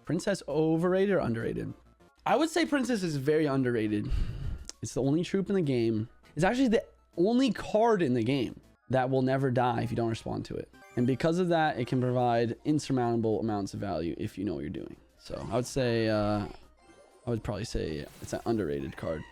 Princess overrated or underrated? I would say Princess is very underrated. It's the only troop in the game. It's actually the only card in the game that will never die if you don't respond to it. And because of that, it can provide insurmountable amounts of value if you know what you're doing. So I would say, I would probably say it's an underrated card.